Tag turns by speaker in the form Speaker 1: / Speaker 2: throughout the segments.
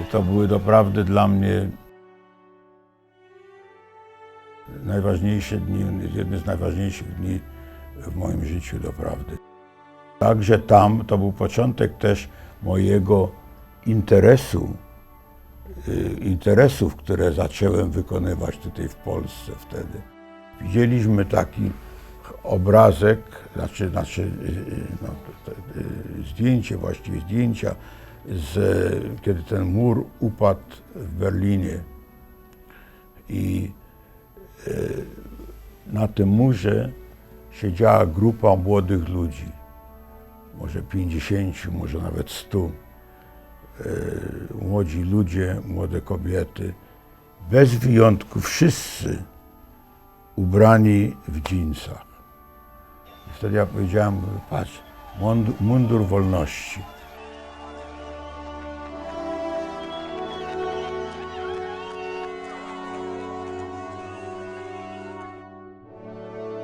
Speaker 1: I to były doprawdy dla mnie najważniejsze dni, jedne z najważniejszych dni w moim życiu doprawdy. Także tam to był początek też mojego interesów, które zacząłem wykonywać tutaj w Polsce wtedy. Widzieliśmy taki obrazek, zdjęcia, kiedy ten mur upadł w Berlinie. I na tym murze siedziała grupa młodych ludzi, może 50, może nawet 100. Młodzi ludzie, młode kobiety, bez wyjątku wszyscy ubrani w dżinsach. I wtedy ja powiedziałem, patrz, mundur wolności.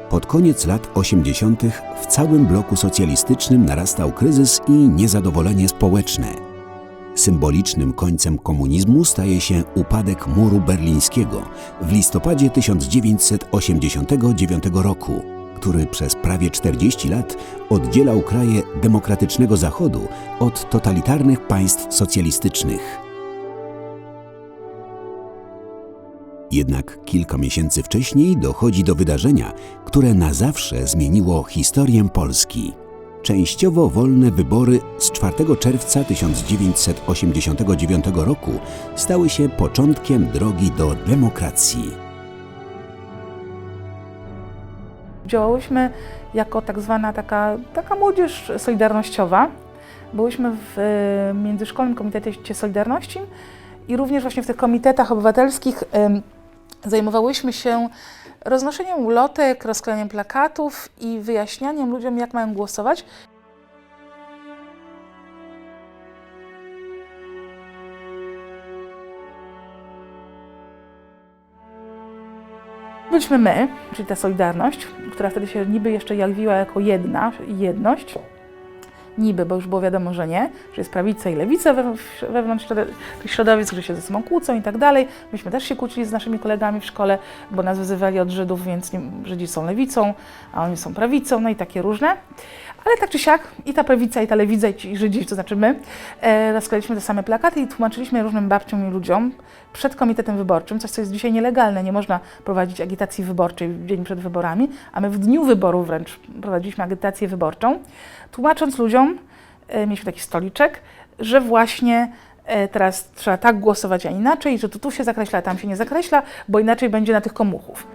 Speaker 2: Pod koniec lat 80. w całym bloku socjalistycznym narastał kryzys i niezadowolenie społeczne. Symbolicznym końcem komunizmu staje się upadek muru berlińskiego w listopadzie 1989 roku, który przez prawie 40 lat oddzielał kraje demokratycznego Zachodu od totalitarnych państw socjalistycznych. Jednak kilka miesięcy wcześniej dochodzi do wydarzenia, które na zawsze zmieniło historię Polski. Częściowo wolne wybory z 4 czerwca 1989 roku stały się początkiem drogi do demokracji.
Speaker 3: Działałyśmy jako tak zwana taka młodzież solidarnościowa. Byłyśmy w Międzyszkolnym Komitecie Solidarności i również właśnie w tych komitetach obywatelskich zajmowałyśmy się roznoszeniem ulotek, rozklejaniem plakatów i wyjaśnianiem ludziom, jak mają głosować. Byliśmy my, czyli ta Solidarność, która wtedy się niby jeszcze jawiła jako jedność. Niby, bo już było wiadomo, że nie, że jest prawica i lewica wewnątrz tych środowisk, że się ze sobą kłócą i tak dalej. Myśmy też się kłócili z naszymi kolegami w szkole, bo nas wyzywali od Żydów, więc Żydzi są lewicą, a oni są prawicą, no i takie różne. Ale tak czy siak i ta prawica, i ta lewica, i ci Żydzi, to znaczy my, rozklejaliśmy te same plakaty i tłumaczyliśmy różnym babciom i ludziom przed komitetem wyborczym, coś co jest dzisiaj nielegalne, nie można prowadzić agitacji wyborczej w dzień przed wyborami, a my w dniu wyborów wręcz prowadziliśmy agitację wyborczą, tłumacząc ludziom, mieliśmy taki stoliczek, że właśnie teraz trzeba tak głosować, a inaczej, że to tu się zakreśla, a tam się nie zakreśla, bo inaczej będzie na tych komuchów.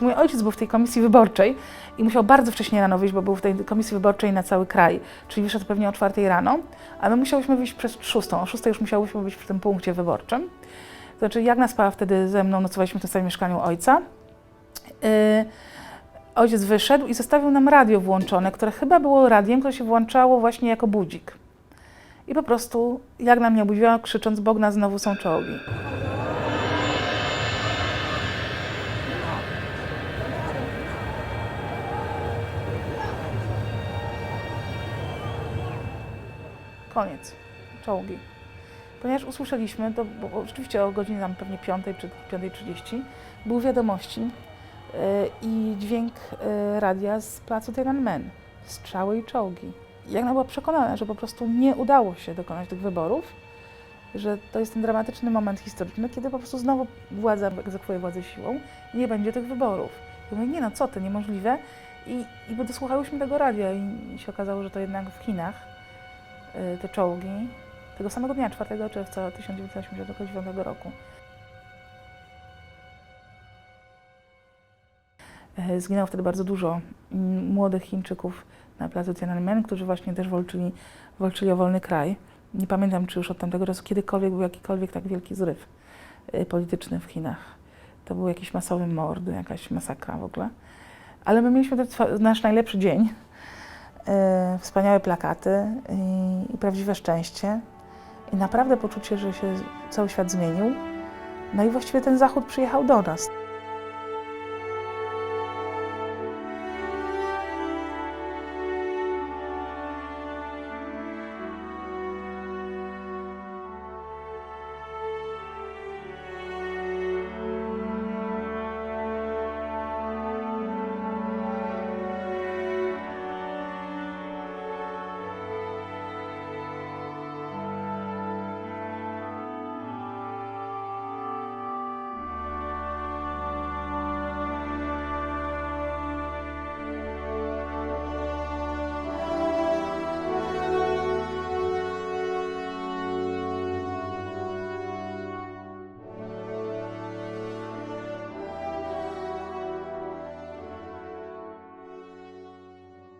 Speaker 3: Mój ojciec był w tej komisji wyborczej i musiał bardzo wcześnie rano wyjść, bo był w tej komisji wyborczej na cały kraj, czyli wyszedł pewnie o 4 rano, a my musiałyśmy wyjść przez 6. O 6 już musiałyśmy być w tym punkcie wyborczym. To znaczy Jagna spała wtedy ze mną, nocowaliśmy w tym samym mieszkaniu ojca. Ojciec wyszedł i zostawił nam radio włączone, które chyba było radiem, które się włączało właśnie jako budzik. I po prostu Jagna mnie obudziła, krzycząc: Bogna, znowu są czołgi. Koniec. Czołgi. Ponieważ usłyszeliśmy, to było rzeczywiście o godzinie tam pewnie 5 czy 5:30, były wiadomości i dźwięk radia z placu Tiananmen. Strzały i czołgi. Jagna była przekonana, że po prostu nie udało się dokonać tych wyborów, że to jest ten dramatyczny moment historyczny, kiedy po prostu znowu władza egzekwuje władzę siłą i nie będzie tych wyborów. I mówię, nie no, co ty, niemożliwe. I dosłuchałyśmy tego radia i się okazało, że to jednak w Chinach te czołgi, tego samego dnia, 4 czerwca 1989 roku. Zginęło wtedy bardzo dużo młodych Chińczyków na placu Tiananmen, którzy właśnie też walczyli o wolny kraj. Nie pamiętam, czy już od tamtego czasu kiedykolwiek był jakikolwiek tak wielki zryw polityczny w Chinach. To był jakiś masowy mord, jakaś masakra w ogóle. Ale my mieliśmy nasz najlepszy dzień. Wspaniałe plakaty i prawdziwe szczęście i naprawdę poczucie, że się cały świat zmienił. No i właściwie ten Zachód przyjechał do nas.